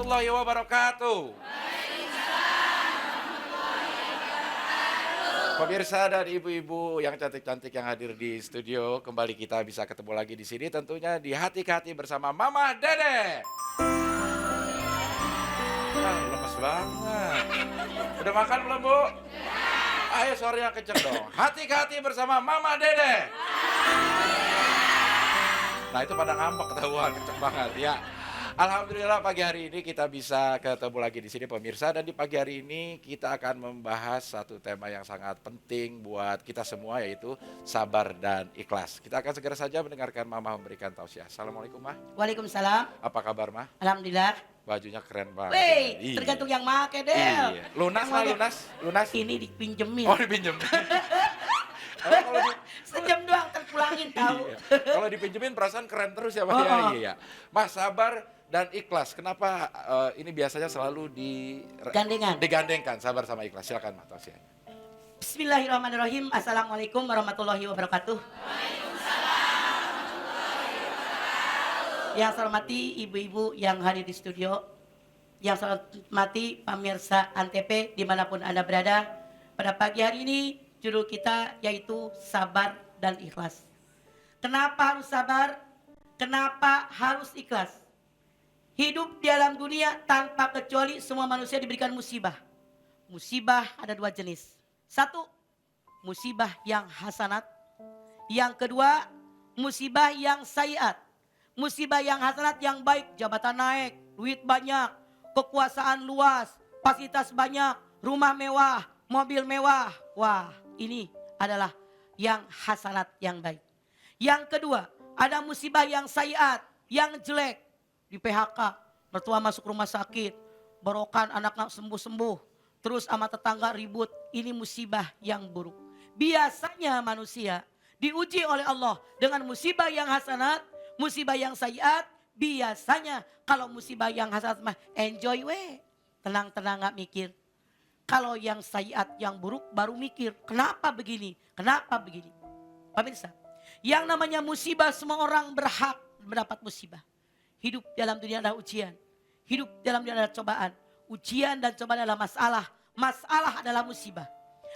warahmatullahi wabarakatuh. Pemirsa dan ibu-ibu yang cantik-cantik yang hadir di studio, kembali kita bisa ketemu lagi di sini tentunya di Hati ke Hati bersama Mama Dede. Lemes banget. Udah makan belum, Bu? Ayo suaranya kenceng dong. Hati ke Hati bersama Mama Dede. Nah itu pada ngambek ketahuan, kenceng banget ya. Alhamdulillah pagi hari ini kita bisa ketemu lagi di sini pemirsa, dan di pagi hari ini kita akan membahas satu tema yang sangat penting buat kita semua, yaitu sabar dan ikhlas. Kita akan segera saja mendengarkan Mama memberikan tausiah. Assalamualaikum Mah. Waalaikumsalam. Apa kabar Mah? Alhamdulillah. Bajunya keren banget. Wey, Iya. tergantung yang make Del. Iya. Lunas Yang Mah, make. lunas. Ini dipinjemin. Oh dipinjem. Kalau Sejam doang terpulangin tahu. Iya. Kalau dipinjemin perasaan keren terus ya Mah. Oh, Ya, oh. iya. Mas, sabar dan ikhlas. Kenapa ini biasanya selalu digandengkan sabar sama ikhlas? Silakan Mah tausiahnya. Bismillahirrahmanirrahim. Assalamualaikum warahmatullahi wabarakatuh. Yang saya hormati ibu-ibu yang hadir di studio, yang saya hormati pemirsa Antv dimanapun Anda berada. Pada pagi hari ini judul kita yaitu sabar dan ikhlas. Kenapa harus sabar? Kenapa harus ikhlas? Hidup di alam dunia tanpa kecuali semua manusia diberikan musibah. Musibah ada dua jenis. Satu, musibah yang hasanat. Yang kedua, musibah yang sayiat. Musibah yang hasanat yang baik, jabatan naik, duit banyak, kekuasaan luas, fasilitas banyak, rumah mewah, mobil mewah. Wah, ini adalah yang hasanat yang baik. Yang kedua, ada musibah yang sayiat, yang jelek. Di PHK, mertua masuk rumah sakit, berokan anak sembuh-sembuh, terus sama tetangga ribut. Ini musibah yang buruk. Biasanya manusia diuji oleh Allah dengan musibah yang hasanat, musibah yang sayiat. Biasanya kalau musibah yang hasanat mah enjoy we, tenang-tenang gak mikir. Kalau yang sayiat, yang buruk baru mikir, kenapa begini, kenapa begini. Pemirsa, yang namanya musibah semua orang berhak mendapat musibah. Hidup dalam dunia adalah ujian. Hidup dalam dunia adalah cobaan. Ujian dan cobaan adalah masalah. Masalah adalah musibah.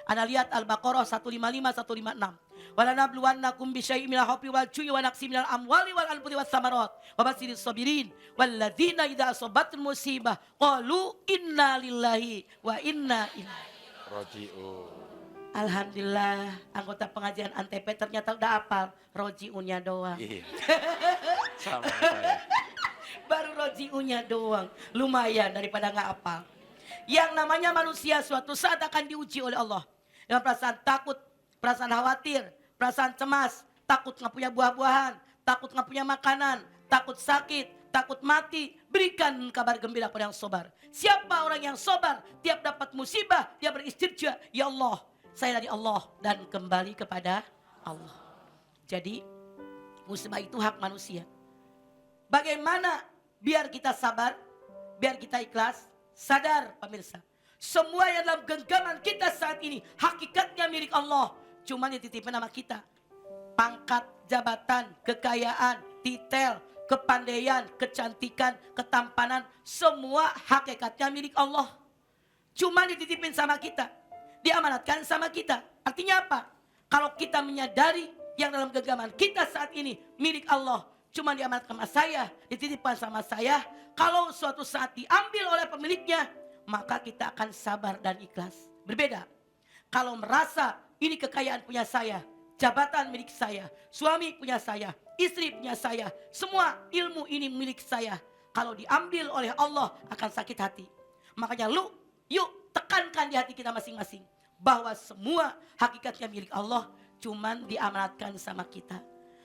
Anda lihat Al-Baqarah 155, 156. Walanabluwannakum bisyai'in minal khawfi wal ju'i wa naqsin minal amwali wal anfusi was samarat wa basyiris sabirin walladzina idza asabathum musibah qalu inna lillahi wa inna ilaihi Roji'un. Alhamdulillah, anggota pengajian Antv ternyata udah hafal roji'unnya doang. Iya. Sama saya. Baru roji'unnya doang. Lumayan daripada nggak hafal. Yang namanya manusia suatu saat akan diuji oleh Allah. Dengan perasaan takut, perasaan khawatir, perasaan cemas, takut nggak punya buah-buahan, takut nggak punya makanan, takut sakit, takut mati. Berikan kabar gembira pada yang sobar. Siapa orang yang sobar, tiap dapat musibah, dia beristirja. Ya Allah, saya dari Allah dan kembali kepada Allah. Jadi musibah itu hak manusia. Bagaimana biar kita sabar, biar kita ikhlas? Sadar pemirsa, semua yang dalam genggaman kita saat ini hakikatnya milik Allah. Cuman dititipin sama kita. Pangkat, jabatan, kekayaan, titel, kepandaian, kecantikan, ketampanan, semua hakikatnya milik Allah. Cuman dititipin sama kita, diamanatkan sama kita. Artinya apa? Kalau kita menyadari yang dalam genggaman kita saat ini milik Allah, cuma diamanatkan sama saya, dititipkan sama saya. Kalau suatu saat diambil oleh pemiliknya, maka kita akan sabar dan ikhlas. Berbeda. Kalau merasa ini kekayaan punya saya, jabatan milik saya, suami punya saya, istri punya saya, semua ilmu ini milik saya. Kalau diambil oleh Allah akan sakit hati. Makanya yuk tekankan di hati kita masing-masing. Bahwa semua hakikatnya milik Allah, cuman diamanatkan sama kita.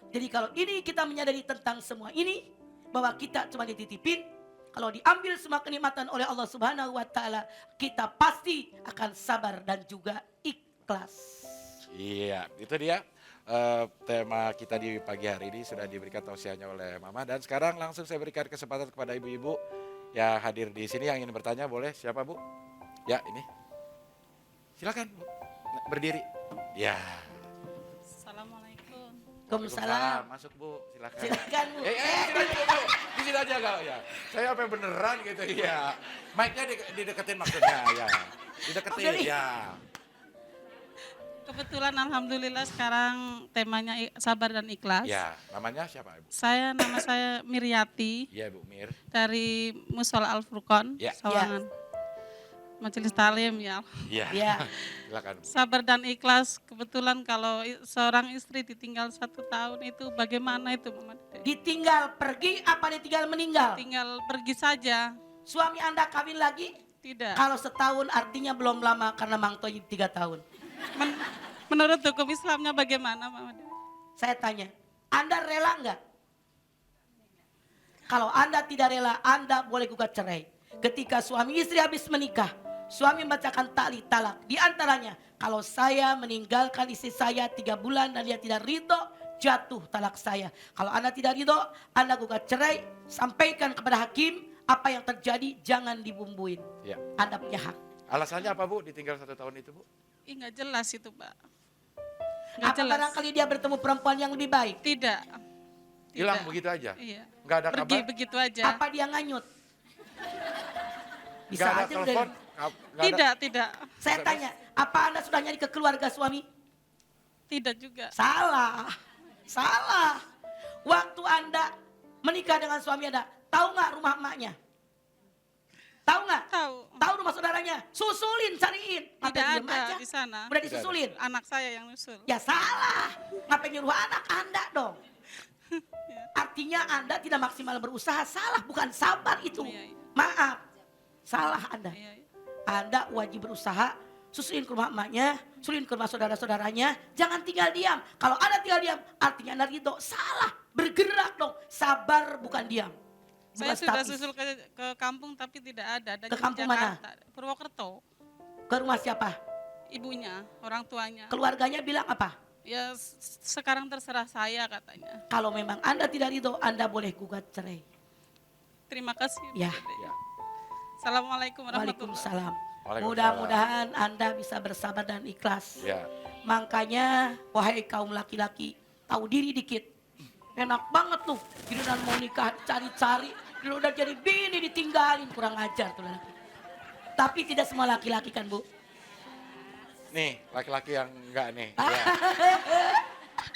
Jadi kalau ini kita menyadari tentang semua ini, bahwa kita cuma dititipin, kalau diambil semua kenikmatan oleh Allah Subhanahu wa taala, kita pasti akan sabar dan juga ikhlas. Iya, itu dia tema kita di pagi hari ini sudah diberikan tausiahnya oleh Mama, dan sekarang langsung saya berikan kesempatan kepada ibu-ibu yang hadir di sini yang ingin bertanya. Boleh, siapa Bu? Ya, ini. Silakan Bu. Berdiri. Ya. Assalamualaikum. Waalaikumsalam. Masuk Bu, silakan. Silakan, Bu. Di sini aja Bu. Di sini aja kalau ya. Saya apa yang beneran gitu ya. Mic-nya dideketin maksudnya ya. Dideketin Oke, ya. Kebetulan alhamdulillah sekarang temanya sabar dan ikhlas. Ya, namanya siapa Ibu? Nama saya Miryati Iya Bu Mir. dari Musola Al Furqon, Ya. Sawangan. Majelis Talim ya. Iya. Ya. Silakan Bu. Sabar dan ikhlas. Kebetulan kalau seorang istri ditinggal 1 tahun itu bagaimana itu Mama Dede? Ditinggal pergi apa ditinggal meninggal? Tinggal pergi saja. Suami Anda kawin lagi? Tidak. Kalau setahun artinya belum lama karena Mang Toyib 3 tahun. Menurut hukum Islamnya bagaimana Mama Dede? Saya tanya, Anda rela enggak? Kalau Anda tidak rela, Anda boleh gugat cerai. Ketika suami istri habis menikah, suami membacakan takli talak. Di antaranya, kalau saya meninggalkan istri saya 3 bulan dan dia tidak ridho, jatuh talak saya. Kalau Anda tidak ridho, Anda gugat cerai, sampaikan kepada hakim, apa yang terjadi jangan dibumbuin. Ya. Anda punya hak. Alasannya apa Bu ditinggal 1 tahun itu Bu? Nggak jelas itu Pak. Nggak Apa jelas. barangkali dia bertemu perempuan yang lebih baik? Tidak. Hilang Tidak. begitu aja? Iya. Nggak ada Pergi kabar? begitu aja. Apa dia nganyut? Bisa Nggak ada aja udah. telepon? Nggak ada- Tidak. Saya tanya, apa Anda sudah nyari ke keluarga suami? Tidak juga. Salah. Waktu Anda menikah dengan suami Anda, tahu nggak rumah emaknya? Tahu nggak? Tahu. Tahu rumah saudaranya? Susulin, cariin. Tidak Ngapain diem ada aja? di sana. Udah disusulin? Anak saya yang nyusul. Ya salah. Ngapain nyuruh anak Anda dong? Artinya Anda tidak maksimal berusaha. Salah, bukan sabar itu. Iya, iya. Maaf. Salah Anda. Iya, iya. Anda wajib berusaha, susulin ke rumah emaknya, susulin ke rumah saudara-saudaranya, jangan tinggal diam. Kalau Anda tinggal diam, artinya Anda ridho. Salah, bergerak dong. Sabar bukan diam. Saya Bukan sudah statis. susul ke kampung tapi tidak ada. Ada Ke di kampung mana? Jakarta. Purwokerto. Ke rumah siapa? Ibunya, orang tuanya. Keluarganya bilang apa? Ya sekarang terserah saya katanya. Kalau memang Anda tidak ridho, Anda boleh gugat cerai. Terima kasih. Ya. Ya. Assalamualaikum warahmatullahi Waalaikumsalam. Waalaikumsalam. Mudah-mudahan Anda bisa bersabar dan ikhlas. Ya. Makanya, wahai kaum laki-laki, tahu diri dikit. Enak banget tuh, giliran mau nikah cari-cari, giliran udah jadi bini ditinggalin, kurang ajar tuh laki. Tapi tidak semua laki-laki kan Bu? Nih, laki-laki yang enggak nih. Ya.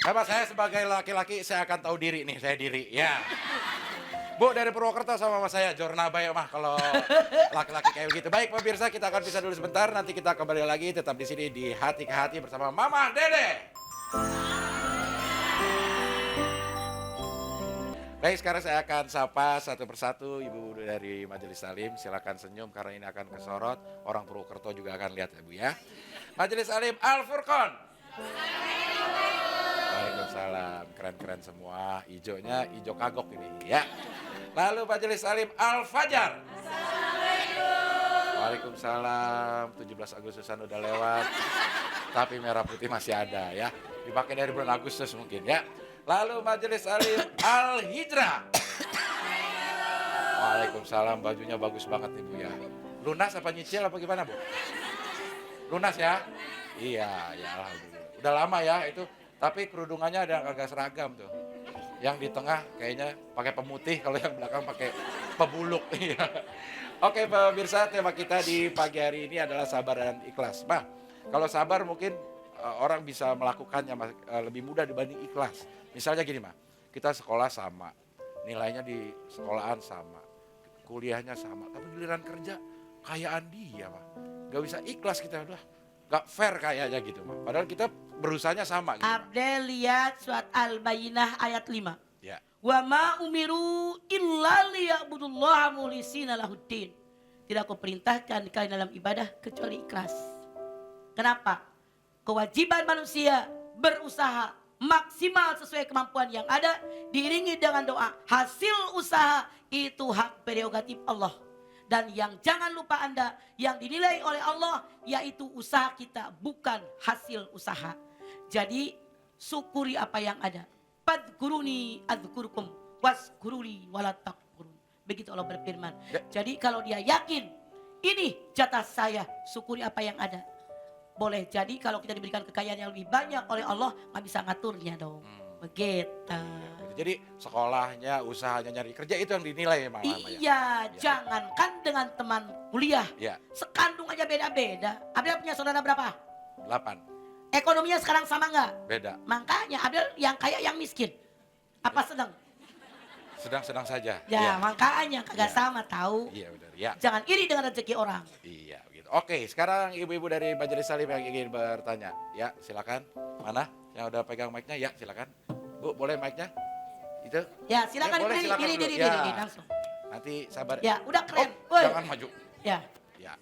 Apa saya sebagai laki-laki saya akan tahu diri nih, saya diri. Ya. Bu dari Purwokerto sama mas saya Jornabaya mah kalau laki-laki kayak begitu. Baik pemirsa, kita akan pisah dulu sebentar, nanti kita kembali lagi tetap di sini di Hati ke Hati bersama Mama Dede. Baik, sekarang saya akan sapa satu persatu ibu dari Majelis Talim. Silakan senyum karena ini akan kesorot. Orang Purwokerto juga akan lihat ya Bu ya. Majelis Talim Al Furqon. Waalaikumsalam, keren-keren semua. Ijonya ijo kagok ini ya. Lalu Majelis Talim Al Fajar. Waalaikumsalam, 17 Agustusan udah lewat. Tapi merah putih masih ada ya. Dipakai dari bulan Agustus mungkin ya. Lalu Majelis Talim Al Hijrah. Waalaikumsalam, bajunya bagus banget nih Bu ya. Lunas apa nyicil apa gimana Bu? Lunas ya? Iya, ya alhamdulillah. Udah lama ya itu, tapi kerudungannya ada agak seragam tuh. Yang di tengah kayaknya pakai pemutih, kalau yang belakang pakai pebuluk. Iya. Oke pemirsa, tema kita di pagi hari ini adalah sabar dan ikhlas. Bah, kalau sabar mungkin orang bisa melakukannya lebih mudah dibanding ikhlas. Misalnya gini mah, kita sekolah sama, nilainya di sekolahan sama, kuliahnya sama, tapi giliran kerja kayaan dia mah, gak bisa ikhlas kita udah, gak fair kayaknya gitu mah. Padahal kita berusahanya sama. Gitu, Abdel lihat surat Al-Bayyinah ayat 5. ya. Wa ma umiru illa liya'budullaha mukhlisina lahuddin. Tidak aku perintahkan kalian dalam ibadah kecuali ikhlas. Kenapa? Kewajiban manusia berusaha maksimal sesuai kemampuan yang ada diiringi dengan doa. Hasil usaha itu hak prerogatif Allah. Dan yang jangan lupa Anda, yang dinilai oleh Allah yaitu usaha kita, bukan hasil usaha. Jadi syukuri apa yang ada. Fadkuruni adzkurkum waskuruli wala takfurun. Begitu Allah berfirman. Jadi kalau dia yakin ini jatah saya, syukuri apa yang ada. Boleh jadi kalau kita diberikan kekayaan yang lebih banyak oleh Allah, nggak bisa ngaturnya dong. Begitu. Jadi sekolahnya, usahanya nyari kerja itu yang dinilai malah Maya. Iya, jangankan dengan teman kuliah. Iya, Sekandung aja beda-beda. Abel punya saudara berapa? 8. Ekonominya sekarang sama nggak? Beda. Makanya Abel yang kaya yang miskin. Apa sedang? Sedang-sedang saja. Ya, Iya. makanya kagak Iya. sama tahu. Iya benar. Ya. Jangan iri dengan rezeki orang. Iya begitu. Oke, sekarang ibu-ibu dari Majelis Salim yang ingin bertanya. Ya, silakan. Mana? Yang udah pegang mic-nya? Ya, silakan. Bu, boleh mic-nya? Itu. Ya, silakan boleh, diri, silakan diri, dulu. diri, Ya. diri, langsung. Nanti sabar. Ya, udah keren. Oh, Woi. jangan maju. Ya, Ya.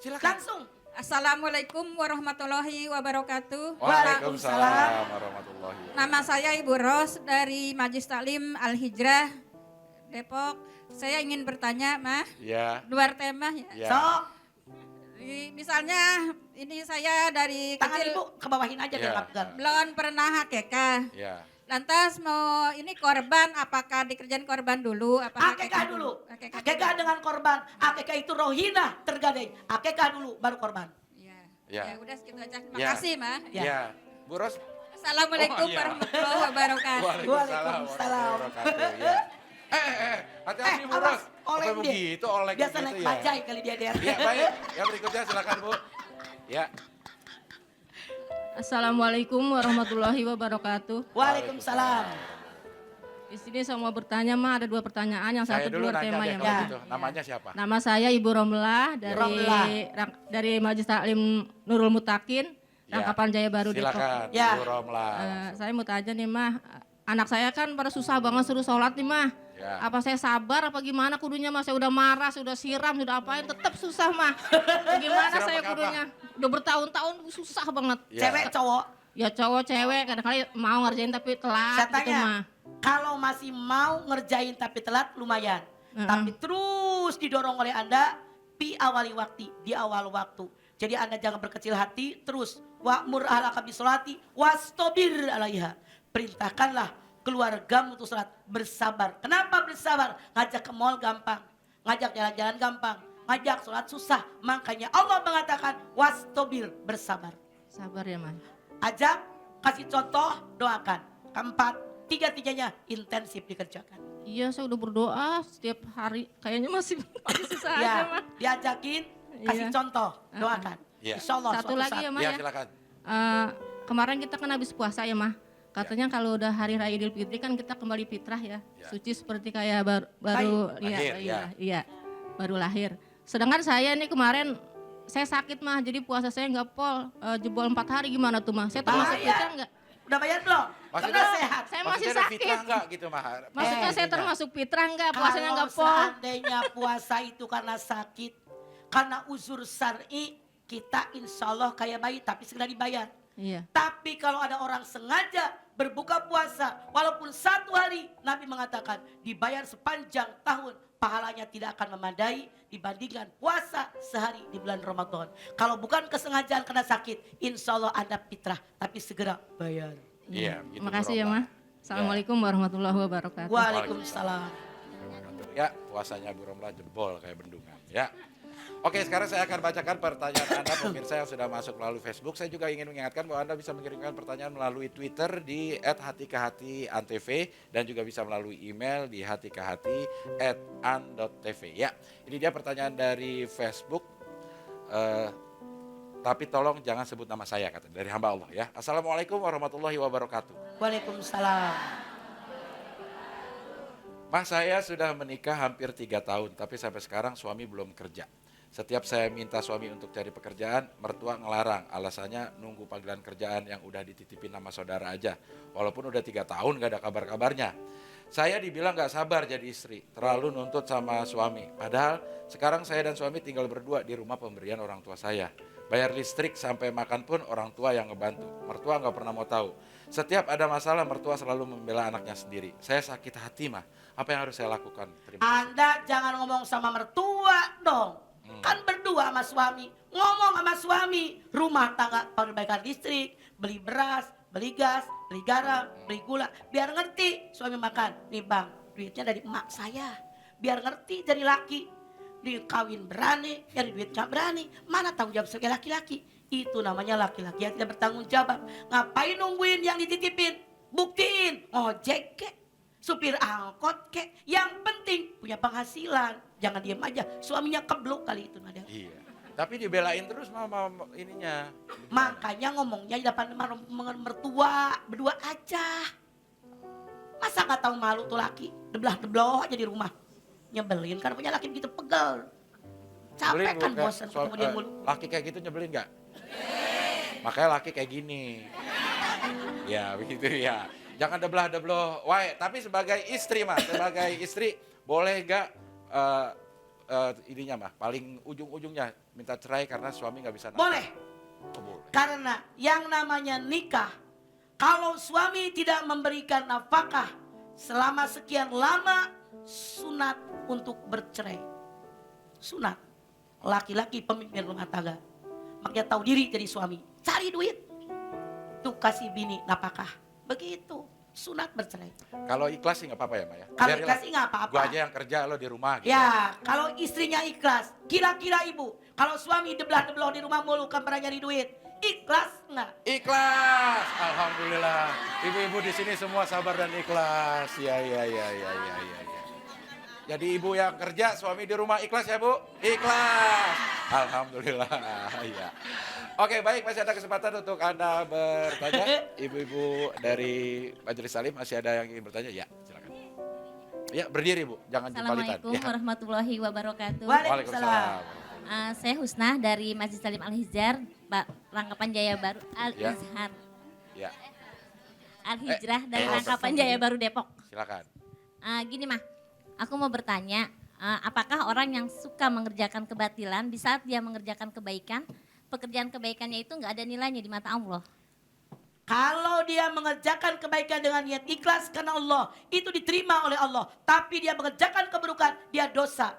Silakan. langsung. Assalamualaikum warahmatullahi wabarakatuh. Waalaikumsalam warahmatullahi wabarakatuh. Nama saya Ibu Ros dari Majelis Taklim Al Hijrah Depok. Saya ingin bertanya, Mah, Ya. luar tema ya. Ya. Sok, Misalnya ini saya dari tangan kecil ibu ke bawahin aja biar Ya. nggak pegal. belum pernah hakekah. Ya. Lantas mau ini korban, apakah dikerjain korban dulu? Apa Akekah dulu. Akekah Akekah dengan korban. Akekah itu rohina tergadai. Akekah dulu baru korban. Iya. Ya. Ya udah segitu aja. Terima Ya. kasih, Mah. Ya. Ya. Bu Ros. Assalamualaikum Oh, iya. warahmatullahi wabarakatuh. Waalaikumsalam warahmatullahi wabarakatuh. Ya. Hati-hati Bu Ros. oleng Apa dia. begitu oleng Biasa gitu naik ya. bajai kali dia der. Ya, baik. Yang berikutnya silakan Bu. Ya. Assalamualaikum warahmatullahi wabarakatuh. Waalaikumsalam. Di sini saya mau bertanya, Ma, ada 2 pertanyaan. Yang Saya satu dulu luar nanya tema deh ya, kalau Ma. gitu. Namanya siapa? Nama saya Ibu Romlah Romlah. dari Majelis Taklim Nurul Mutakin, Ya. Rangkapan Jaya Baru Depok. Silakan Ya. Bu Romlah. Saya mau tanya nih, Ma, anak saya kan pada susah banget suruh sholat nih, Ma. Ya. Apa saya sabar apa gimana kudunya, Ma? Saya udah marah, sudah siram, sudah apain, tetap susah, Ma. Gimana Siram saya pakai apa? kudunya? Udah bertahun-tahun susah banget. Ya. Cewek cowok. Ya cowok cewek kadang-kadang mau ngerjain tapi Saya telat gitu, tanya, Ma. kalau masih mau ngerjain tapi telat lumayan. Tapi terus didorong oleh Anda pi awali waktu, di awal waktu. Jadi Anda jangan berkecil hati, terus wa'mur ahlaka bisolati wastobir alaiha. Perintahkanlah keluargamu untuk sholat, bersabar. Kenapa bersabar? Ngajak ke mall gampang, ngajak jalan-jalan gampang, ngajak sholat susah. Makanya Allah mengatakan wastobir, bersabar. Sabar ya, Ma. Ajak, kasih contoh, doakan. Keempat, tiga-tiganya intensif dikerjakan. Iya, saya udah berdoa setiap hari. Kayaknya masih susah aja, Ya, Ma. diajakin, kasih Iya. contoh, doakan. Iya. Insya Allah Satu suatu lagi saat. ya, Ma, Ya, ya. silakan. Kemarin kita kan habis puasa ya, Ma. Katanya kalau udah hari raya Idul Fitri kan kita kembali fitrah ya. Ya. Suci seperti kayak baru Lahir, iya, baru lahir. Sedangkan saya nih kemarin saya sakit, Mah, jadi puasa saya nggak pol, jebol 4 hari gimana tuh, Mah? Saya termasuk Bahaya. fitrah nggak? Udah bayar belum? Maksudnya- Karena sehat. Saya masih Maksudnya ada sakit. fitrah enggak gitu, Mah? Maksudnya saya Intinya. termasuk fitrah nggak? Puasanya Kalau nggak pol? seandainya puasa itu karena sakit, karena uzur syar'i, kita insya Allah kayak bayi tapi segera dibayar. Iya. Tapi kalau ada orang sengaja berbuka puasa, walaupun 1 hari, Nabi mengatakan dibayar sepanjang tahun, pahalanya tidak akan memadai dibandingkan puasa sehari di bulan Ramadan. Kalau bukan kesengajaan karena sakit, insya Allah Anda fitrah, tapi segera bayar. Iya, gitu, Terima kasih ya, Bu Romlah. Mah. Assalamualaikum warahmatullahi wabarakatuh. Waalaikumsalam. Ya, puasanya Bu Romlah jebol kayak bendungan. Ya. Oke, sekarang saya akan bacakan pertanyaan Anda pemirsa yang sudah masuk melalui Facebook. Saya juga ingin mengingatkan bahwa Anda bisa mengirimkan pertanyaan melalui Twitter di @hatikahati_antv dan juga bisa melalui email di hatikahati@an.tv. Ya, ini dia pertanyaan dari Facebook. Tapi tolong jangan sebut nama saya, kata dari hamba Allah ya. Assalamualaikum warahmatullahi wabarakatuh. Waalaikumsalam. Mas, saya sudah menikah hampir 3 tahun, tapi sampai sekarang suami belum kerja. Setiap saya minta suami untuk cari pekerjaan, mertua ngelarang. Alasannya nunggu panggilan kerjaan yang udah dititipin nama saudara aja. Walaupun udah 3 tahun gak ada kabar-kabarnya. Saya dibilang gak sabar jadi istri, terlalu nuntut sama suami. Padahal sekarang saya dan suami tinggal berdua di rumah pemberian orang tua saya. Bayar listrik sampai makan pun orang tua yang ngebantu. Mertua gak pernah mau tahu. Setiap ada masalah mertua selalu membela anaknya sendiri. Saya sakit hati, mah. Apa yang harus saya lakukan? Terima kasih. Anda jangan ngomong sama mertua dong. Kan berdua sama suami. Ngomong sama suami. Rumah tangga perbaikan listrik, beli beras, beli gas, beli garam, beli gula. Biar ngerti suami makan. Nih bang, duitnya dari emak saya. Biar ngerti jadi laki. Dikawin berani, nyari duit gak berani. Mana tanggung jawab sebagai laki-laki? Itu namanya laki-laki yang tidak bertanggung jawab. Ngapain nungguin yang dititipin? Buktiin, ojek kek, supir angkot kek. Yang penting punya penghasilan. Jangan diem aja, suaminya keblok kali itu Nadel. Iya. Tapi dibelain terus mama ininya. Makanya ngomongnya di depan mertua, berdua aja. Masa nggak tahu malu tuh laki, deblah-debloh aja di rumah. Nyebelin karena punya laki begitu pegel. Nyebelin, Capek kan Bu, bosan ketemu dia mulu. laki kayak gitu nyebelin nggak? Makanya laki kayak gini. Ya begitu ya. Jangan deblah-debloh. Wah, tapi sebagai istri mah, sebagai istri boleh nggak ininya mah paling ujung-ujungnya minta cerai karena suami nggak bisa nafkah? Boleh, Oh, boleh. karena yang namanya nikah, kalau suami tidak memberikan nafkah selama sekian lama, sunat untuk bercerai. Sunat. Laki-laki pemimpin rumah tangga. Makanya tahu diri jadi suami. Cari duit. Tuh kasih bini nafkah. Begitu. Sunat bercerai. Kalau ikhlas sih nggak apa-apa ya, Maya. Kalau ikhlas sih nggak apa-apa. Gua aja yang kerja, lo di rumah gitu. Ya, kalau istrinya ikhlas. Kira-kira ibu, kalau suami deblah-debloh di rumah mulu kan pernah nyari duit. Ikhlas nggak? Ikhlas, alhamdulillah. Ibu-ibu di sini semua sabar dan ikhlas. Ya. Jadi ibu yang kerja, suami di rumah ikhlas ya Bu? Ikhlas. Alhamdulillah. Ya. Oke baik, masih ada kesempatan untuk Anda bertanya. Ibu-ibu dari Majelis Salim masih ada yang ingin bertanya? Ya, silakan. Ya berdiri Bu, jangan jumpalitan. Assalamualaikum Ya. warahmatullahi wabarakatuh. Waalaikumsalam. Saya Husnah dari Masjid Salim Al-Hijjar, Rangkapan Jaya Baru Al-Izhar. Ya, Al-Hijrah dari oh, Rangkapan betul. Jaya Baru Depok. silakan. Gini mah, aku mau bertanya, apakah orang yang suka mengerjakan kebatilan di saat dia mengerjakan kebaikan, pekerjaan kebaikannya itu nggak ada nilainya di mata Allah? Kalau dia mengerjakan kebaikan dengan niat ikhlas karena Allah, itu diterima oleh Allah. Tapi dia mengerjakan keburukan, dia dosa.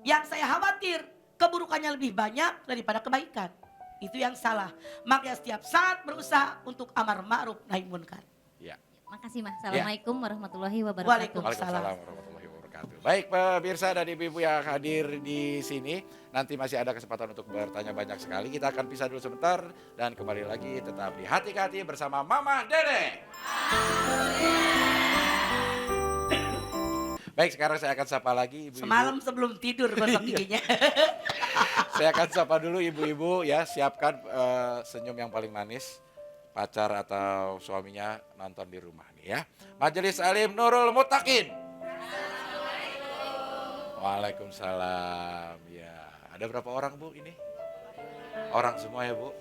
Yang saya khawatir, keburukannya lebih banyak daripada kebaikan. Itu yang salah. Makanya setiap saat berusaha untuk amar ma'ruf nahi munkar. Ya. Makasih mah. Assalamualaikum warahmatullahi wabarakatuh. Waalaikumsalam. Waalaikumsalam warahmatullahi wabarakatuh. Baik pemirsa dan ibu-ibu yang hadir di sini, nanti masih ada kesempatan untuk bertanya banyak sekali. Kita akan pisah dulu sebentar dan kembali lagi tetap di Hati ke Hati bersama Mama Dede. Baik, sekarang saya akan sapa lagi ibu-ibu. Semalam sebelum tidur gosok giginya. Saya akan sapa dulu ibu-ibu ya, siapkan senyum yang paling manis. Pacar atau suaminya nonton di rumah nih ya. Majelis Alim Nurul Mutakin. Waalaikumsalam. Ya, ada berapa orang Bu ini? Orang semua ya Bu?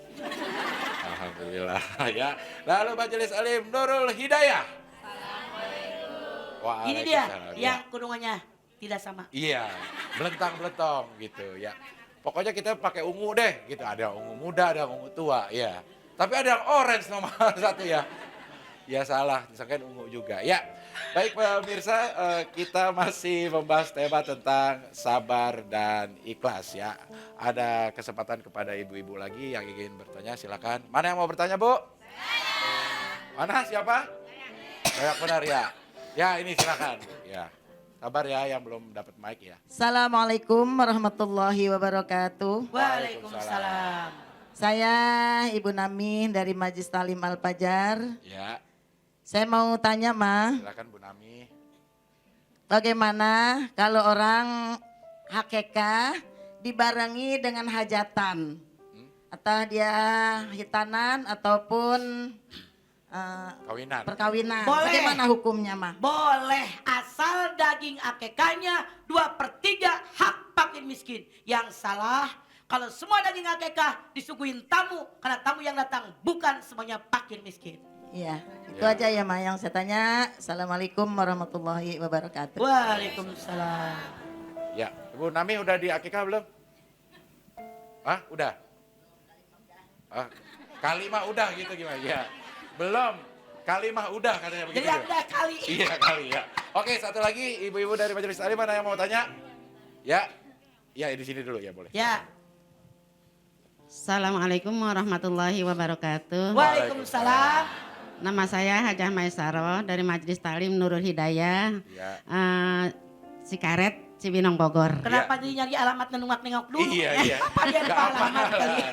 Alhamdulillah ya. Lalu Majelis Alim Nurul Hidayah. Ini dia Waalaikumsalam, ya. yang kurungannya tidak sama. Iya, belentang-belentong gitu ya. Pokoknya kita pakai ungu deh gitu. Ada ungu muda, ada ungu tua ya. Tapi ada yang orange nomor satu ya. Ya salah, disangkain ungu juga. Ya, baik pemirsa, kita masih membahas tema tentang sabar dan ikhlas ya. Ada kesempatan kepada ibu-ibu lagi yang ingin bertanya, silakan. Mana yang mau bertanya Bu? Mana siapa? Saya benar ya. Ya ini silakan. Ya, sabar ya yang belum dapat mic ya. Assalamualaikum warahmatullahi wabarakatuh. Waalaikumsalam. Saya Ibu Namin dari Majelis Talim Al-Fajar. Ya, Saya mau tanya Ma, silakan Bu Nami. bagaimana kalau orang hakekah dibarengi dengan hajatan? Atau dia hitanan ataupun Kawinan. perkawinan. Boleh. Bagaimana hukumnya Ma? Boleh asal daging akekahnya 2/3 hak fakir miskin. Yang salah kalau semua daging akekah disuguhin tamu karena tamu yang datang bukan semuanya fakir miskin. Iya, itu Ya. aja ya Ma yang saya tanya. Assalamualaikum warahmatullahi wabarakatuh. Waalaikumsalam. Ya, Ibu Nami udah di akikah belum? Ah, udah. Ah, kalimah udah gitu gimana? Ya, belum. Kalimah udah katanya begitu. Jadi ya? ada kali. Iya kali ya. Oke, satu lagi ibu-ibu dari Majelis Taklim mana yang mau tanya? Ya, ya di sini dulu ya boleh. Ya. Assalamualaikum warahmatullahi wabarakatuh. Waalaikumsalam. Nama saya Hajah Maisaro dari Majelis Talim Nurul Hidayah, Ya, Sikaret, Cibinong Bogor. Kenapa dia nyari alamat nengok-nengok dulu? Iya. Apa dia lupa alamat kali?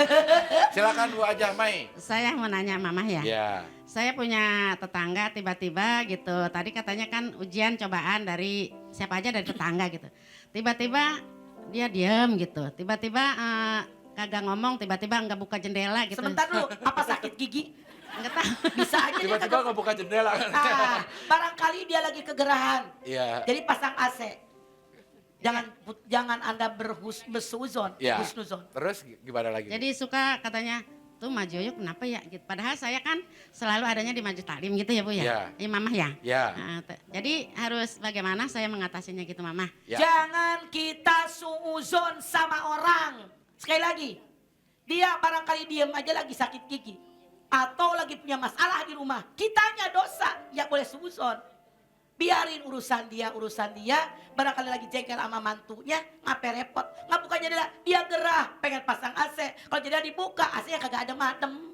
Silakan Bu Ajah Mai. Saya mau nanya Mamah ya. Ya. Saya punya tetangga tiba-tiba gitu. Tadi katanya kan ujian cobaan dari siapa aja dari tetangga gitu. Tiba-tiba dia diam gitu. Tiba-tiba kagak ngomong, tiba-tiba nggak buka jendela gitu. Sebentar dulu, apa sakit gigi? Nggak tahu. Bisa aja dia Tiba-tiba kagak. nggak buka jendela. Barangkali dia lagi kegerahan. Iya. Jadi pasang AC. Jangan Anda bersuzon, Ya. husnuzon. Terus gimana lagi? Jadi suka katanya, tuh Maju yuk kenapa ya? Gitu. Padahal saya kan selalu adanya di Maju Taklim gitu ya Bu ya? Ya. Iya Mamah ya? Ya. Nah, jadi harus bagaimana saya mengatasinya gitu Mamah? Ya. Jangan kita suuzon sama orang. Sekali lagi, dia barangkali diam aja lagi sakit gigi. Atau lagi punya masalah di rumah. Kitanya dosa, ya boleh suuzon. Biarin urusan dia. Barangkali lagi jengkel sama mantunya, ngapain repot. Nggak buka jendela, dia gerah, pengen pasang AC. Kalau jendela dibuka, AC-nya kagak ada madem.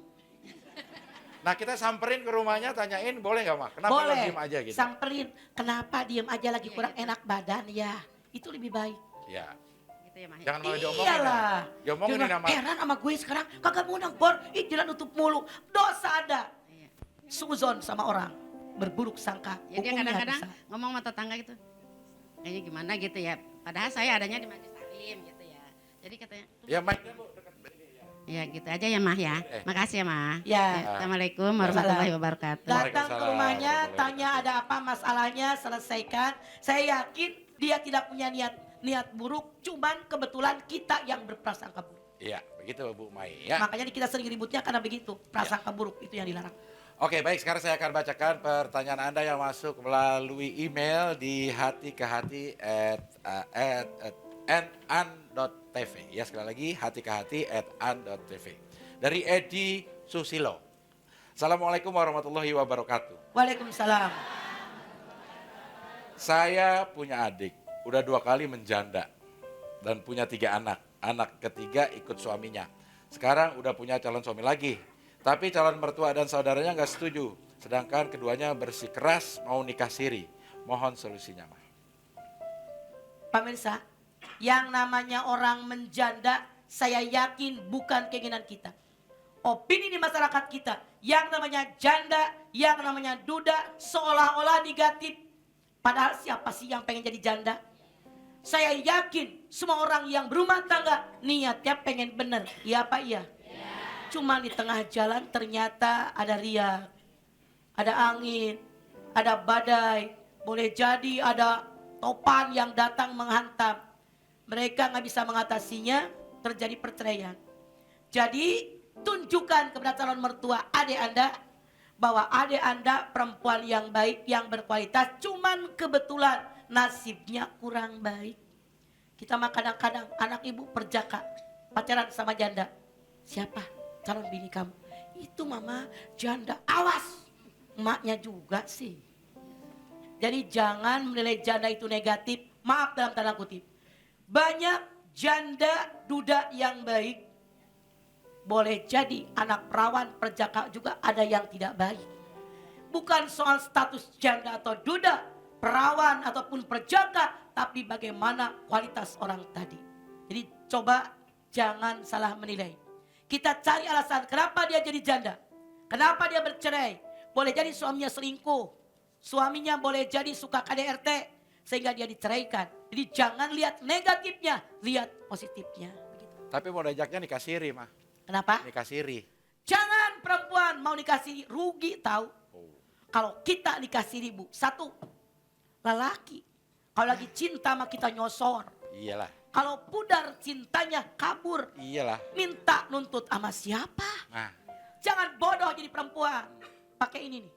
Nah kita samperin ke rumahnya, tanyain boleh nggak Mah? Kenapa lo Boleh, diem aja gitu? samperin. Kenapa diem aja lagi kurang enak badan ya? Itu lebih baik. Ya. Gitu ya Mah ya? Jangan malah diomongin. Iyalah. Diomongin Jangan nama. heran sama gue sekarang kagak mau nampor. Ih jalan tutup mulu. Dosa ada. Iya. Suzon sama orang. Berburuk sangka. Ya dia Hukumnya kadang-kadang bisa. ngomong sama tetangga gitu. Kayaknya gimana gitu ya. Padahal saya adanya di Majelis Taklim gitu ya. Jadi katanya, Ya Mike. ya gitu aja ya Mah ya. Makasih ya Mah. Ya. Assalamualaikum warahmatullahi wabarakatuh. Datang ke Waalaikumsalam rumahnya, warahmatullahi tanya ada apa masalahnya, selesaikan. Saya yakin dia tidak punya niat buruk, cuman kebetulan kita yang berprasangka buruk. Iya, begitu Bu Mai ya. Makanya kita sering ributnya karena begitu, prasangka buruk itu yang dilarang. Oke, baik. Sekarang saya akan bacakan pertanyaan Anda yang masuk melalui email di hatikehati@an.tv. Ya, sekali lagi hatikehati@an.tv. Dari Edi Susilo. Assalamualaikum warahmatullahi wabarakatuh. Waalaikumsalam. Saya punya adik, udah 2 kali menjanda dan punya 3 anak. Anak ketiga ikut suaminya. Sekarang udah punya calon suami lagi. Tapi calon mertua dan saudaranya nggak setuju. Sedangkan keduanya bersikeras mau nikah siri. Mohon solusinya, Mah. Pemirsa, yang namanya orang menjanda, saya yakin bukan keinginan kita. Opini di masyarakat kita, yang namanya janda, yang namanya duda, seolah-olah negatif. Padahal siapa sih yang pengen jadi janda? Saya yakin semua orang yang berumah tangga niatnya pengen bener. Iya apa iya? Cuma di tengah jalan ternyata ada riak, ada angin, ada badai, boleh jadi ada topan yang datang menghantam. Mereka nggak bisa mengatasinya, terjadi perceraian. Jadi tunjukkan kepada calon mertua adik Anda bahwa adik Anda perempuan yang baik, yang berkualitas, cuman kebetulan nasibnya kurang baik. Kita mah kadang-kadang anak ibu perjaka, pacaran sama janda. Siapa? Calon bini kamu. Itu mama janda, awas. Emaknya juga sih. Jadi jangan menilai janda itu negatif. Maaf dalam tanda kutip. Banyak janda duda yang baik. Boleh jadi anak perawan perjaka juga ada yang tidak baik. Bukan soal status janda atau duda, perawan ataupun perjaka, tapi bagaimana kualitas orang tadi. Jadi coba jangan salah menilai. Kita cari alasan kenapa dia jadi janda. Kenapa dia bercerai. Boleh jadi suaminya selingkuh. Suaminya boleh jadi suka KDRT. Sehingga dia diceraikan. Jadi jangan lihat negatifnya. Lihat positifnya. Begitu. Tapi mau diajaknya nikah siri, Mah. Kenapa? Nikah siri. Jangan perempuan mau nikah siri. Rugi tahu. Oh. Kalau kita nikah siri bu. Satu. Lelaki. Kalau lagi cinta sama kita nyosor. Iyalah. Kalau pudar cintanya kabur. Iyalah. Minta nuntut sama siapa? Nah, Jangan bodoh jadi perempuan. Pakai ini nih.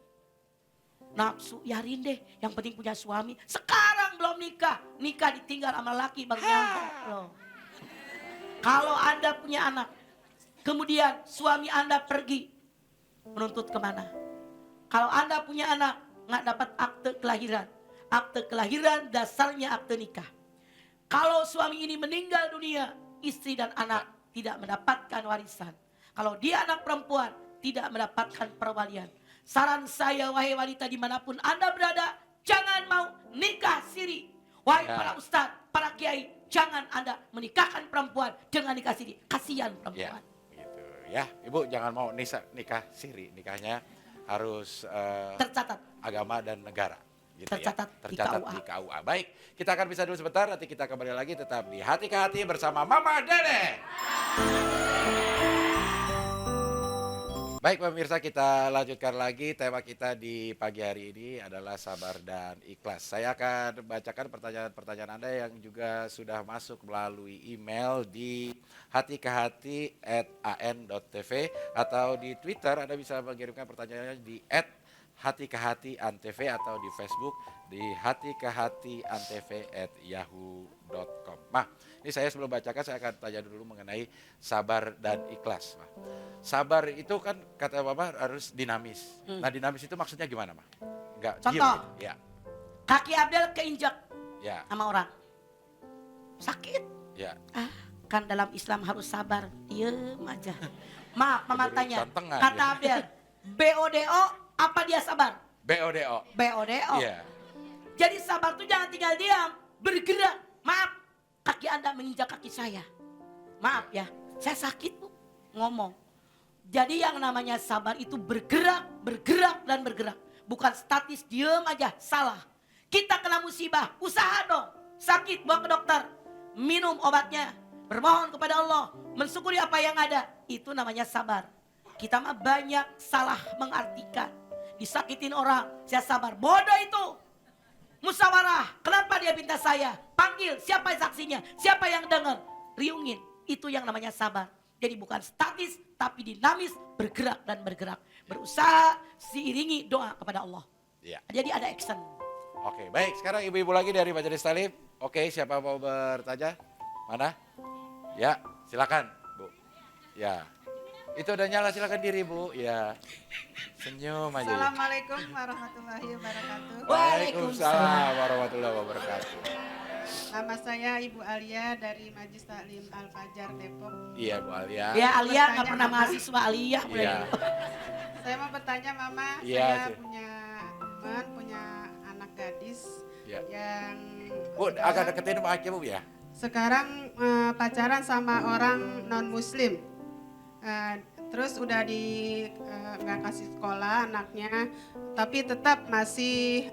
Nafsu, yarin deh. Yang penting punya suami. Sekarang belum nikah. Nikah ditinggal sama laki baru nyampe loh. Kalau Anda punya anak. Kemudian suami Anda pergi. Menuntut kemana? Kalau Anda punya anak. Nggak dapat akte kelahiran. Akte kelahiran dasarnya akte nikah. Kalau suami ini meninggal dunia. Istri dan anak tidak mendapatkan warisan. Kalau dia anak perempuan, tidak mendapatkan perwalian. Saran saya, wahai wanita dimanapun Anda berada, jangan mau nikah siri. Wahai Ya. para ustadz, para kiai, jangan Anda menikahkan perempuan dengan nikah siri. Kasihan Ya, perempuan. gitu. Ya, Ibu jangan mau nikah siri, nikahnya harus Tercatat. agama dan negara. Gitu Tercatat ya. di Tercatat KUA. di KUA. Baik, kita akan bisa dulu sebentar, nanti kita kembali lagi tetap di Hati ke Hati bersama Mama Dede. Baik pemirsa, kita lanjutkan lagi. Tema kita di pagi hari ini adalah sabar dan ikhlas. Saya akan bacakan pertanyaan-pertanyaan Anda yang juga sudah masuk melalui email di hatikehati@an.tv atau di Twitter Anda bisa mengirimkan pertanyaannya di @hatikehati_antv atau di Facebook di hatikehati_antv@yahoo.com. Nah, ini saya sebelum bacakan saya akan tanya dulu mengenai sabar dan ikhlas. Nah, sabar itu kan kata Mama harus dinamis. Nah, dinamis itu maksudnya gimana, Ma? Enggak diem Contoh. gitu. Ya, Kaki Abdel keinjak ya, sama orang. Sakit. ya. Kan dalam Islam harus sabar. Diem aja. Maaf, Mama Keburu tanya. tantangan, Kata ya. Abdel, BODO apa dia sabar? BODO. BODO. Iya. Jadi sabar tuh jangan tinggal diam, bergerak. Maaf, kaki Anda menginjak kaki saya. Maaf ya, saya sakit Bu, ngomong. Jadi yang namanya sabar itu bergerak, bergerak dan bergerak. Bukan statis, diem aja, salah. Kita kena musibah, usaha dong. Sakit, bawa ke dokter. Minum obatnya, bermohon kepada Allah, mensyukuri apa yang ada. Itu namanya sabar. Kita mah banyak salah mengartikan. Disakitin orang, saya sabar. Bodoh itu. Musyawarah, kenapa dia minta saya? Panggil, siapa saksinya? Siapa yang dengar? Riungin, itu yang namanya sabar. Jadi bukan statis, tapi dinamis, bergerak dan bergerak. Berusaha, seiringi doa kepada Allah. Iya. Jadi ada action. Oke, baik. Sekarang ibu-ibu lagi dari Majelis Talim. Oke, siapa mau bertanya? Mana? Ya, silakan, Bu. Ya. Itu udah nyala, silakan diri, Bu. Ya. Senyum aja. Ya. Assalamualaikum warahmatullahi wabarakatuh. Waalaikumsalam warahmatullahi wabarakatuh. Nama saya Ibu Alia dari Majelis Taklim Al Fajar Depok. Iya, Bu Alia. Ya Alia nggak Bertanya, pernah Mama. mahasiswa Alia. Iya. Saya mau bertanya Mama, Iya, saya sih. punya teman, punya anak gadis Iya. yang Bu, agak deketin mic-nya, Bu ya. sekarang pacaran sama orang non Muslim. Terus udah nggak kasih sekolah anaknya, tapi tetap masih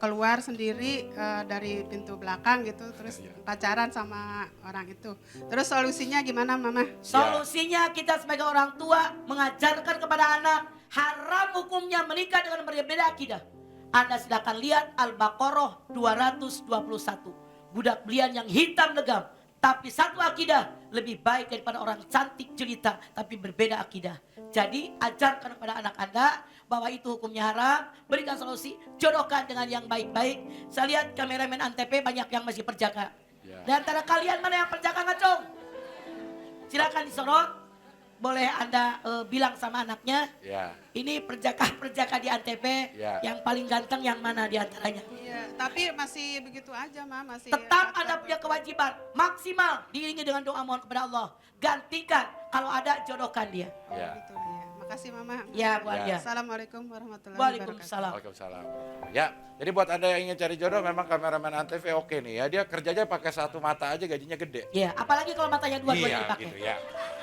keluar sendiri dari pintu belakang gitu, terus pacaran sama orang itu. Terus solusinya gimana Mama? Solusinya kita sebagai orang tua mengajarkan kepada anak haram hukumnya menikah dengan berbeda akidah. Anda silakan lihat Al-Baqarah 221. Budak belian yang hitam legam, tapi satu akidah lebih baik daripada orang cantik jelita tapi berbeda akidah. Jadi ajarkan kepada anak Anda bahwa itu hukumnya haram, berikan solusi, jodohkan dengan yang baik-baik. Saya lihat kameramen Antv banyak yang masih perjaka. Ya. Dan antara kalian mana yang perjaka ngacung? Silakan disorot. Boleh Anda bilang sama anaknya, Ya. ini perjaka-perjaka di Antv Ya. yang paling ganteng yang mana di antaranya? Iya, tapi masih begitu aja Ma, masih Tetap paksa Anda tuh. punya kewajiban maksimal diiringi dengan doa mohon kepada Allah. Gantikan kalau ada jodohkan dia. Ya. Gitu, ya. Makasih Mama. Ya Bu Ya. Alia. Assalamualaikum warahmatullahi wabarakatuh. Waalaikumsalam. Waalaikumsalam. Ya, jadi buat Anda yang ingin cari jodoh memang kameramen Antv oke nih ya. Dia kerjanya pakai satu mata aja gajinya gede. Ya, apalagi kalau matanya dua-duanya Iya, dipakai. gitu ya.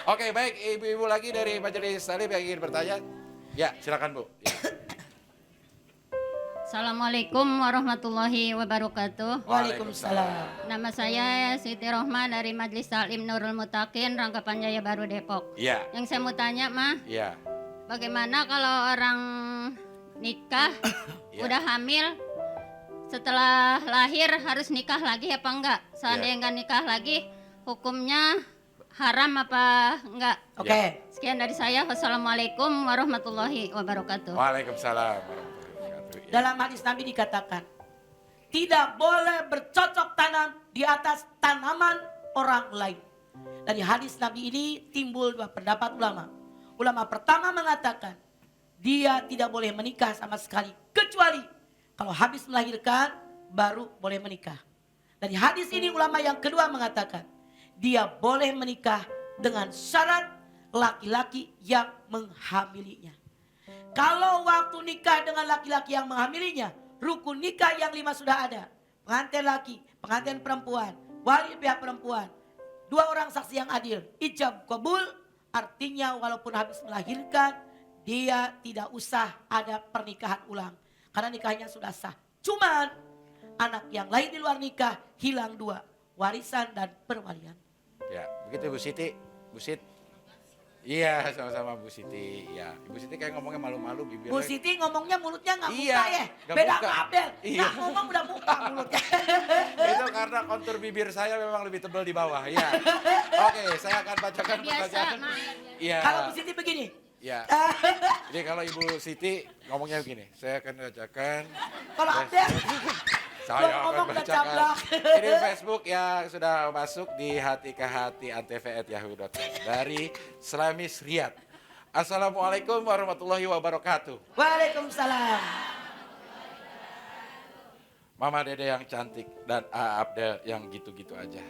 Oke, baik ibu-ibu lagi dari Majelis Talim yang ingin bertanya. Ya, silakan Bu. Ya. Assalamualaikum warahmatullahi wabarakatuh. Waalaikumsalam. Nama saya Siti Rohma dari Majelis Taklim Nurul Mutakin, Rangkapan Jaya Baru Depok. Iya, Yang saya mau tanya mah, iya. bagaimana kalau orang nikah Iya. udah hamil, setelah lahir harus nikah lagi apa enggak? Seandainya Iya. enggak nikah lagi, hukumnya haram apa enggak? Oke. Sekian dari saya. Wassalamualaikum warahmatullahi wabarakatuh. Waalaikumsalam warahmatullahi wabarakatuh. Ya. Dalam hadis Nabi dikatakan, tidak boleh bercocok tanam di atas tanaman orang lain. Dari hadis Nabi ini timbul dua pendapat ulama. Ulama pertama mengatakan, dia tidak boleh menikah sama sekali. Kecuali kalau habis melahirkan, baru boleh menikah. Dari hadis ini ulama yang kedua mengatakan, dia boleh menikah dengan syarat laki-laki yang menghamilinya. Kalau waktu nikah dengan laki-laki yang menghamilinya, rukun nikah yang 5 sudah ada. Pengantin laki, pengantin perempuan, wali pihak perempuan, 2 orang saksi yang adil, ijab kabul, artinya walaupun habis melahirkan, dia tidak usah ada pernikahan ulang. Karena nikahnya sudah sah. Cuman anak yang lain di luar nikah hilang 2, warisan dan perwalian. Ya, begitu Bu Siti. Bu Sit. Iya, sama-sama Bu Siti. Ya, Ibu Siti kayak ngomongnya malu-malu bibirnya. Bu Siti ngomongnya mulutnya nggak Iya, buka ya. nggak Beda buka. sama Abdel. Iya. Nggak ngomong udah buka mulutnya. Itu karena kontur bibir saya memang lebih tebal di bawah. Ya. Oke, saya akan bacakan pertanyaan. Iya. Kalau Bu Siti begini. Ya. Jadi kalau Ibu Siti ngomongnya begini, saya akan bacakan. Kalau Abdel. Saya Kalau akan ngomong udah bacakan. cablak. Ini Facebook yang sudah masuk di hati ke hati antv@yahoo.com dari Slamis Riyad. Assalamualaikum warahmatullahi wabarakatuh. Waalaikumsalam. Mama Dede yang cantik dan Abdel yang gitu-gitu aja.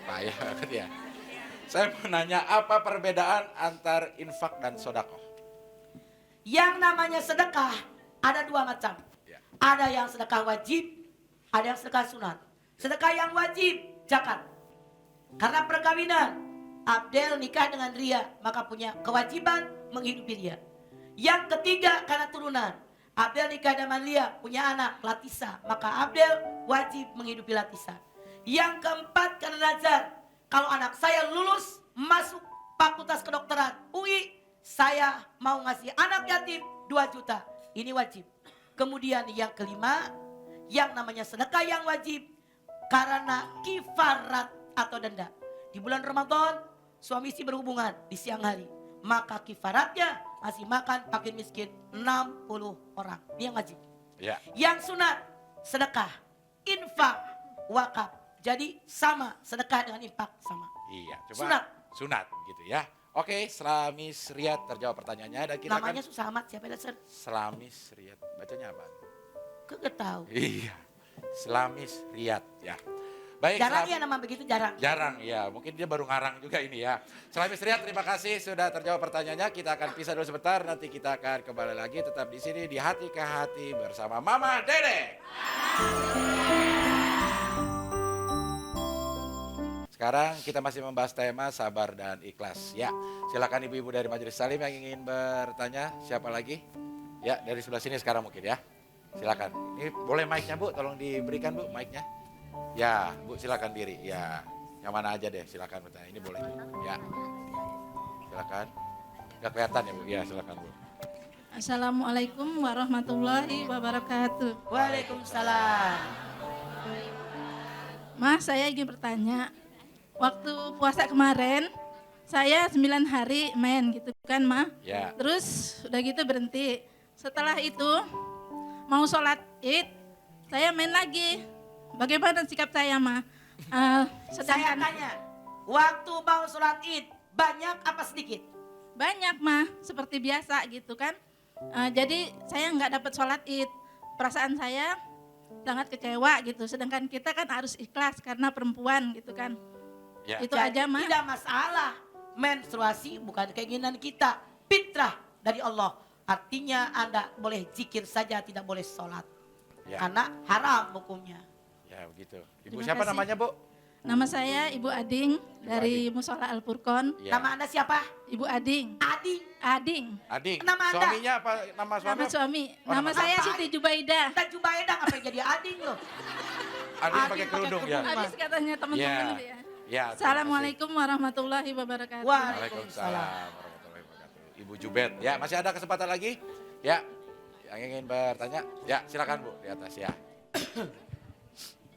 Payah banget ya. Saya mau nanya apa perbedaan antar infak dan sodakoh? Yang namanya sedekah ada 2 macam. Ya. Ada yang sedekah wajib, ada yang sedekah sunat. Sedekah yang wajib, zakat. Karena perkawinan, Abdel nikah dengan Ria, maka punya kewajiban menghidupi Ria. Yang ketiga karena turunan, Abdel nikah dengan Lia, punya anak Latisa, maka Abdel wajib menghidupi Latisa. Yang keempat karena nazar, kalau anak saya lulus masuk fakultas kedokteran UI, saya mau ngasih anak yatim 2 juta. Ini wajib. Kemudian yang kelima, yang namanya sedekah yang wajib karena kifarat atau denda. Di bulan Ramadan, suami istri berhubungan di siang hari. Maka kifaratnya ngasih makan fakir miskin 60 orang. Ini yang wajib. Ya. Yang sunat, sedekah, infak, wakaf. Jadi sama, sedekah dengan infak sama. Iya, coba Sunat. Sunat gitu ya. Oke, Slamis Riyad terjawab pertanyaannya dan kita Namanya akan susah amat, siapa dasar? Slamis Riyad. Bacanya apa? Kagak tahu. Iya. Slamis Riyad ya. Baik, Jarang Slam- ya nama begitu, jarang. Jarang ya, mungkin dia baru ngarang juga ini ya. Slamis Riyad, terima kasih sudah terjawab pertanyaannya. Kita akan pisah dulu sebentar, nanti kita akan kembali lagi tetap di sini di Hati ke Hati bersama Mama Dede. Sekarang kita masih membahas tema sabar dan ikhlas. Ya, silakan ibu-ibu dari Majelis Salim yang ingin bertanya. Siapa lagi? Ya, dari sebelah sini sekarang mungkin ya. Silakan. Ini boleh mic-nya Bu, tolong diberikan Bu mic-nya. Ya, Bu silakan diri. Ya, yang mana aja deh silakan bertanya. Ini boleh Bu. Ya, silakan. Gak kelihatan ya Bu? Ya, silakan Bu. Assalamualaikum warahmatullahi wabarakatuh. Waalaikumsalam. Mas, saya ingin bertanya. Waktu puasa kemarin, saya 9 hari main gitu kan, Ma. Ya. Terus udah gitu berhenti. Setelah itu mau sholat Id, saya main lagi. Bagaimana sikap saya, Ma? Saya tanya, waktu mau sholat Id, banyak apa sedikit? Banyak, Ma, seperti biasa gitu kan. Jadi saya nggak dapat sholat Id. Perasaan saya sangat kecewa gitu. Sedangkan kita kan harus ikhlas karena perempuan gitu kan. Ya. Itu aja, Ma. Tidak masalah. Menstruasi bukan keinginan kita, fitrah dari Allah. Artinya Anda boleh zikir saja, tidak boleh sholat. Ya. Karena haram hukumnya. Ya, begitu. Ibu Terima siapa kasih. namanya, Bu? Nama saya Ibu Ading dari Musola Al Furqon. Ya. Nama Anda siapa? Ibu Ading. Ading. Ading. Adik. Nama Anda? Suaminya apa? Nama suami? Nama suami. Oh, Nama nama saya apa? Siti Jubaida. Kita Jubaida ngapain jadi Ading loh? Adik Ading pakai pakai kerudung ya. kerudung. Habis katanya teman-teman Ya. itu ya. Ya. Assalamualaikum warahmatullahi wabarakatuh. Waalaikumsalam warahmatullahi wabarakatuh. Ibu Jubed. Ya, masih ada kesempatan lagi? Ya. Yang ingin bertanya? Ya, silakan Bu di atas ya.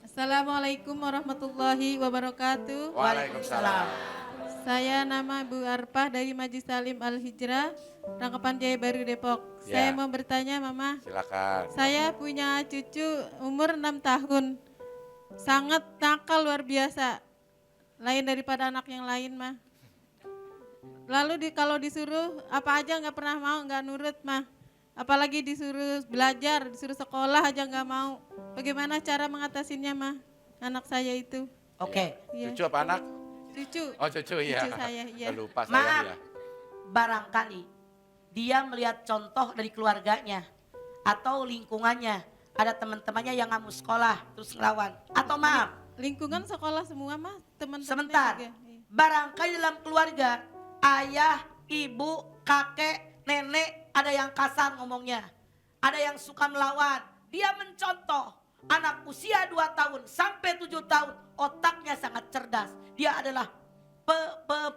Assalamualaikum warahmatullahi wabarakatuh. Waalaikumsalam. Saya nama Bu Arpah dari Majelis Salim Al Hijrah, Rangkapan Jaya Baru Depok. Ya. Saya mau bertanya, Mama. Silakan. Saya punya cucu umur 6 tahun. Sangat nakal luar biasa. Lain daripada anak yang lain, Mah. Lalu kalau disuruh apa aja nggak pernah mau, nggak nurut, Mah. Apalagi disuruh belajar, disuruh sekolah aja nggak mau. Bagaimana cara mengatasinya, Mah? Anak saya itu. Oke. Iya. Cucu apa anak? Cucu. Oh, cucu ya. Cucu saya, iya. Lupa saya Maaf, ya. barangkali dia melihat contoh dari keluarganya atau lingkungannya ada teman-temannya yang nggak mau sekolah terus ngelawan. Atau maaf, Lingkungan sekolah semua mah, teman-teman sebentar, juga. barangkali dalam keluarga ayah, ibu, kakek, nenek ada yang kasar ngomongnya, ada yang suka melawan. Dia mencontoh anak usia 2 tahun sampai 7 tahun, otaknya sangat cerdas. Dia adalah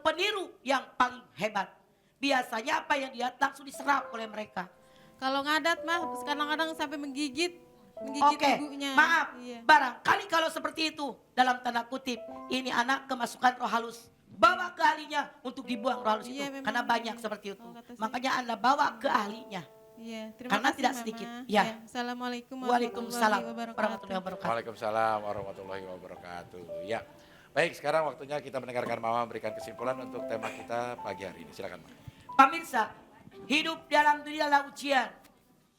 peniru yang paling hebat. Biasanya apa yang dia langsung diserap oleh mereka. Kalau ngadat mah kadang-kadang sampai menggigit Oke, ibunya. maaf. Iya. Barangkali kalau seperti itu, dalam tanda kutip, ini anak kemasukan roh halus. Bawa ke ahlinya untuk dibuang roh halus Iya, itu. memang Karena banyak iya. seperti itu. Oh, kata saya. Makanya Anda bawa ke ahlinya. Iya, terima Karena kasih tidak Mama. sedikit. Ya. Assalamualaikum Waalaikumsalam warahmatullahi warahmatullahi wabarakatuh. Waalaikumsalam warahmatullahi wabarakatuh. Ya. Baik, sekarang waktunya kita mendengarkan Mama memberikan kesimpulan untuk tema kita pagi hari ini. Silakan, Mama. Pemirsa, hidup dalam dunia adalah ujian.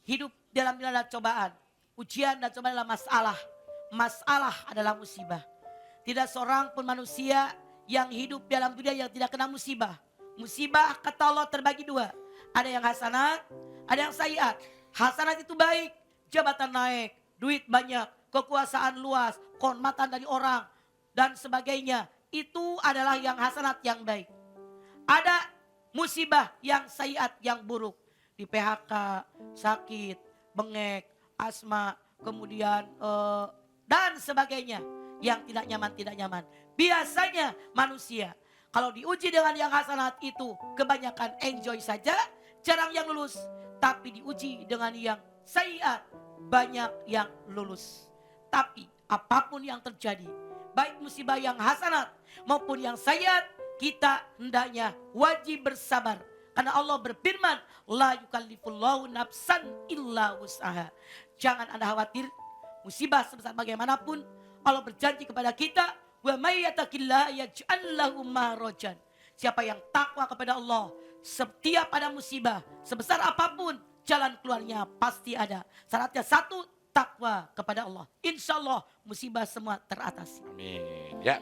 Hidup dalam dunia adalah cobaan. Ujian dan cobaan adalah masalah. Masalah adalah musibah. Tidak seorang pun manusia yang hidup dalam dunia yang tidak kena musibah. Musibah kata Allah terbagi 2. Ada yang hasanat, ada yang sayiat. Hasanat itu baik, jabatan naik, duit banyak, kekuasaan luas, kehormatan dari orang, dan sebagainya. Itu adalah yang hasanat yang baik. Ada musibah yang sayiat yang buruk. Di PHK, sakit, bengek, asma, kemudian dan sebagainya. Yang tidak nyaman. Biasanya manusia kalau diuji dengan yang hasanat itu kebanyakan enjoy saja, jarang yang lulus. Tapi diuji dengan yang sayiat, banyak yang lulus. Tapi apapun yang terjadi, baik musibah yang hasanat maupun yang sayiat, kita hendaknya wajib bersabar. Karena Allah berfirman, la yukallifullahu nafsan illa wus'aha. Jangan Anda khawatir, musibah sebesar bagaimanapun, Allah berjanji kepada kita, wa may yattaqillaha yaj'al lahu makhrajan. Siapa yang takwa kepada Allah, setiap ada musibah, sebesar apapun, jalan keluarnya pasti ada. Syaratnya 1, takwa kepada Allah. Insya Allah musibah semua teratasi. Amin. Ya.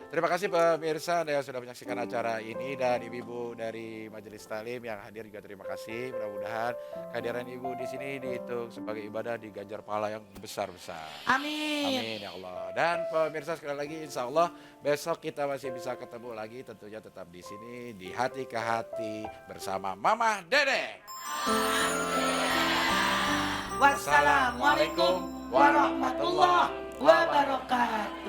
Terima kasih pemirsa yang sudah menyaksikan acara ini, dan ibu-ibu dari Majelis Talim yang hadir juga terima kasih. Mudah-mudahan kehadiran ibu di sini dihitung sebagai ibadah, diganjar pahala yang besar-besar. Amin. Amin ya Allah. Dan pemirsa sekali lagi, insya Allah besok kita masih bisa ketemu lagi, tentunya tetap di sini di Hati ke Hati bersama Mama Dede. Wassalamualaikum warahmatullahi wabarakatuh.